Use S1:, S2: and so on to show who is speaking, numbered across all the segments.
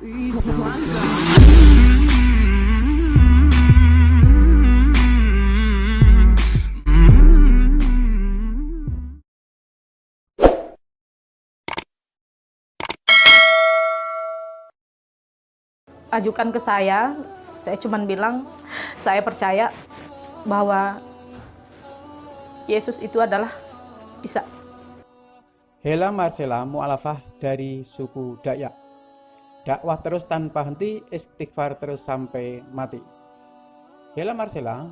S1: Ajukan ke saya cuma bilang, saya percaya bahwa Yesus itu adalah Isa.
S2: Hela Marcela mu'alafah dari suku Dayak. Dakwah terus tanpa henti, istighfar terus sampai mati. Hela Marcela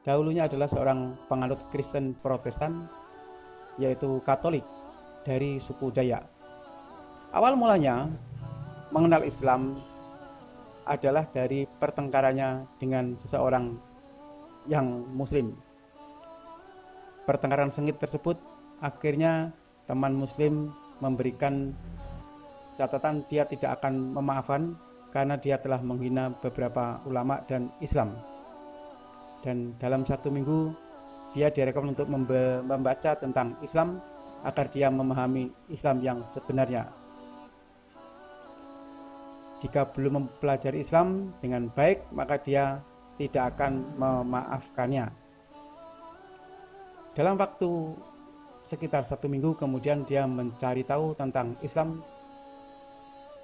S2: dahulunya adalah seorang penganut Kristen Protestan, yaitu Katolik dari suku Dayak. Awal mulanya mengenal Islam adalah dari pertengkarannya dengan seseorang yang Muslim. Pertengkaran sengit tersebut akhirnya teman Muslim memberikan catatan dia tidak akan memaafkan karena dia telah menghina beberapa ulama dan Islam. Dan dalam 1 minggu dia direkom untuk membaca tentang Islam agar dia memahami Islam yang sebenarnya. Jika belum mempelajari Islam dengan baik, maka dia tidak akan memaafkannya. Dalam waktu sekitar 1 minggu kemudian dia mencari tahu tentang Islam,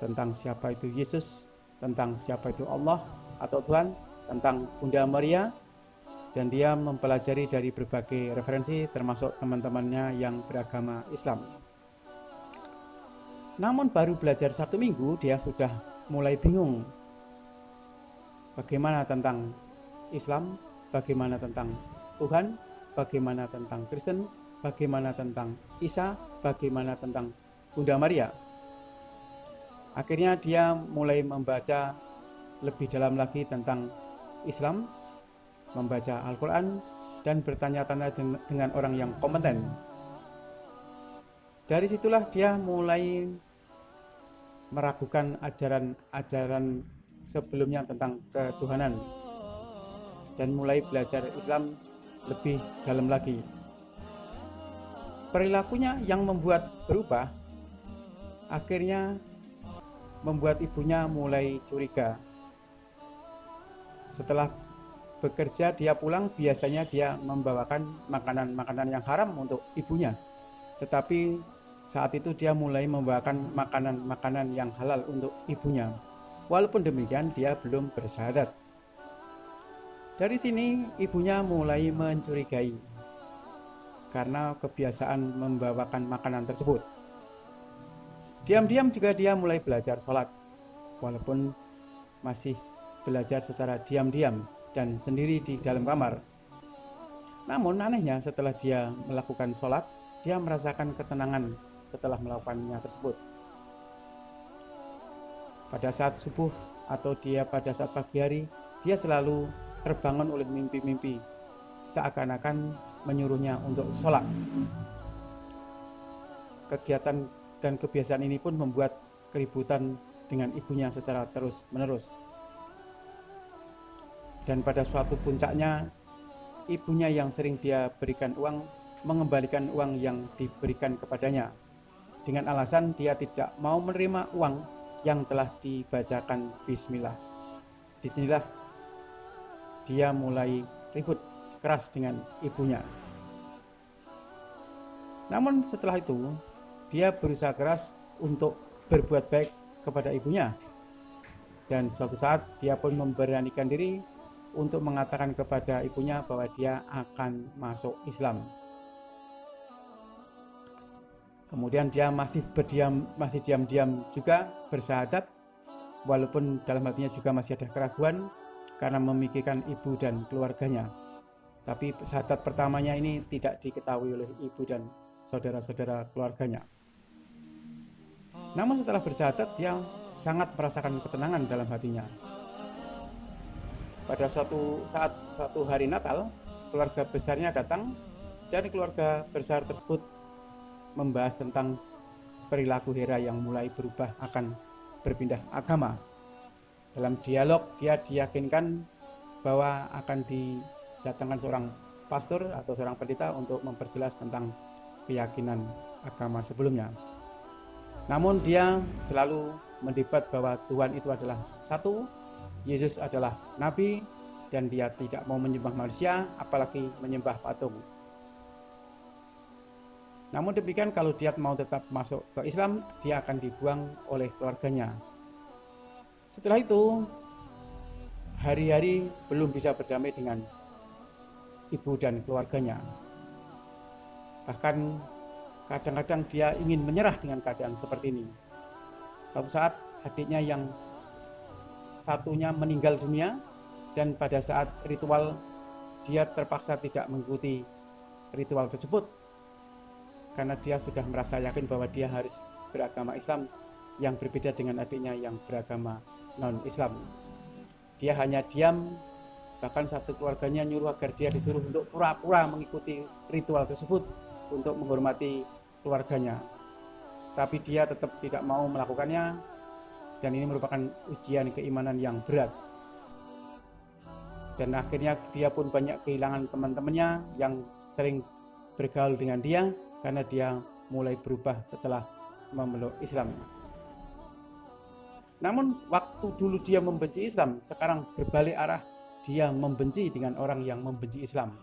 S2: tentang siapa itu Yesus, tentang siapa itu Allah atau Tuhan, tentang Bunda Maria, dan dia mempelajari dari berbagai referensi termasuk teman-temannya yang beragama Islam. Namun baru belajar 1 minggu dia sudah mulai bingung bagaimana tentang Islam, bagaimana tentang Tuhan, bagaimana tentang Kristen, bagaimana tentang Isa, bagaimana tentang Bunda Maria. Akhirnya dia mulai membaca lebih dalam lagi tentang Islam, membaca Al-Quran, dan bertanya-tanya dengan orang yang kompeten. Dari situlah dia mulai meragukan ajaran-ajaran sebelumnya tentang ketuhanan dan mulai belajar Islam lebih dalam lagi. Perilakunya yang membuat berubah akhirnya membuat ibunya mulai curiga. Setelah bekerja dia pulang, biasanya dia membawakan makanan-makanan yang haram untuk ibunya, tetapi saat itu dia mulai membawakan makanan-makanan yang halal untuk ibunya. Walaupun demikian dia belum bersyahadat. Dari sini ibunya mulai mencurigai karena kebiasaan membawakan makanan tersebut. Diam-diam juga dia mulai belajar sholat, walaupun masih belajar secara diam-diam dan sendiri di dalam kamar. Namun anehnya setelah dia melakukan sholat, dia merasakan ketenangan setelah melakukannya tersebut. Pada saat subuh atau pada saat pagi hari, dia selalu terbangun oleh mimpi-mimpi seakan-akan menyuruhnya untuk sholat. Kegiatan dan kebiasaan ini pun membuat keributan dengan ibunya secara terus-menerus. Dan pada suatu puncaknya, ibunya yang sering dia berikan uang mengembalikan uang yang diberikan kepadanya dengan alasan dia tidak mau menerima uang yang telah dibacakan bismillah. Disinilah dia mulai ribut keras dengan ibunya. Namun setelah itu dia berusaha keras untuk berbuat baik kepada ibunya, dan suatu saat dia pun memberanikan diri untuk mengatakan kepada ibunya bahwa dia akan masuk Islam. Kemudian dia masih diam-diam juga bersyahadat, walaupun dalam hatinya juga masih ada keraguan karena memikirkan ibu dan keluarganya. Tapi syahadat pertamanya ini tidak diketahui oleh ibu dan saudara-saudara keluarganya. Namun setelah bersyahadat dia sangat merasakan ketenangan dalam hatinya. Pada suatu hari Natal, keluarga besarnya datang, dan keluarga besar tersebut membahas tentang perilaku Hera yang mulai berubah akan berpindah agama. Dalam dialog dia diyakinkan bahwa akan didatangkan seorang pastor atau seorang pendeta untuk memperjelas tentang keyakinan agama sebelumnya. Namun dia selalu mendebat bahwa Tuhan itu adalah satu, Yesus adalah nabi, dan dia tidak mau menyembah manusia, apalagi menyembah patung. Namun demikian, kalau dia mau tetap masuk ke Islam, dia akan dibuang oleh keluarganya. Setelah itu, hari-hari belum bisa berdamai dengan ibu dan keluarganya. Bahkan kadang-kadang dia ingin menyerah dengan keadaan seperti ini. Suatu saat adiknya yang satunya meninggal dunia, dan pada saat ritual dia terpaksa tidak mengikuti ritual tersebut karena dia sudah merasa yakin bahwa dia harus beragama Islam yang berbeda dengan adiknya yang beragama non-Islam. Dia hanya diam, bahkan satu keluarganya nyuruh agar dia disuruh untuk pura-pura mengikuti ritual tersebut untuk menghormati keluarganya. Tapi dia tetap tidak mau melakukannya, dan ini merupakan ujian keimanan yang berat. Dan akhirnya dia pun banyak kehilangan teman-temannya yang sering bergaul dengan dia karena dia mulai berubah setelah memeluk Islam. Namun waktu dulu dia membenci Islam, sekarang berbalik arah, dia membenci dengan orang yang membenci Islam.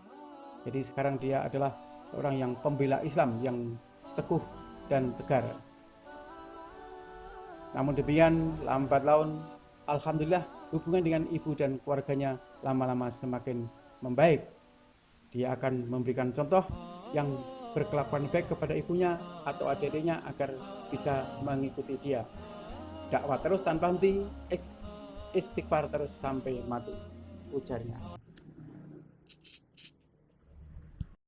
S2: Jadi sekarang dia adalah seorang yang pembela Islam yang teguh dan tegar. Namun demikian, lambat laun alhamdulillah hubungan dengan ibu dan keluarganya lama-lama semakin membaik. Dia akan memberikan contoh yang berkelakuan baik kepada ibunya atau adik-adiknya agar bisa mengikuti dia. Dakwah terus tanpa henti, istighfar terus sampai mati, ujarnya.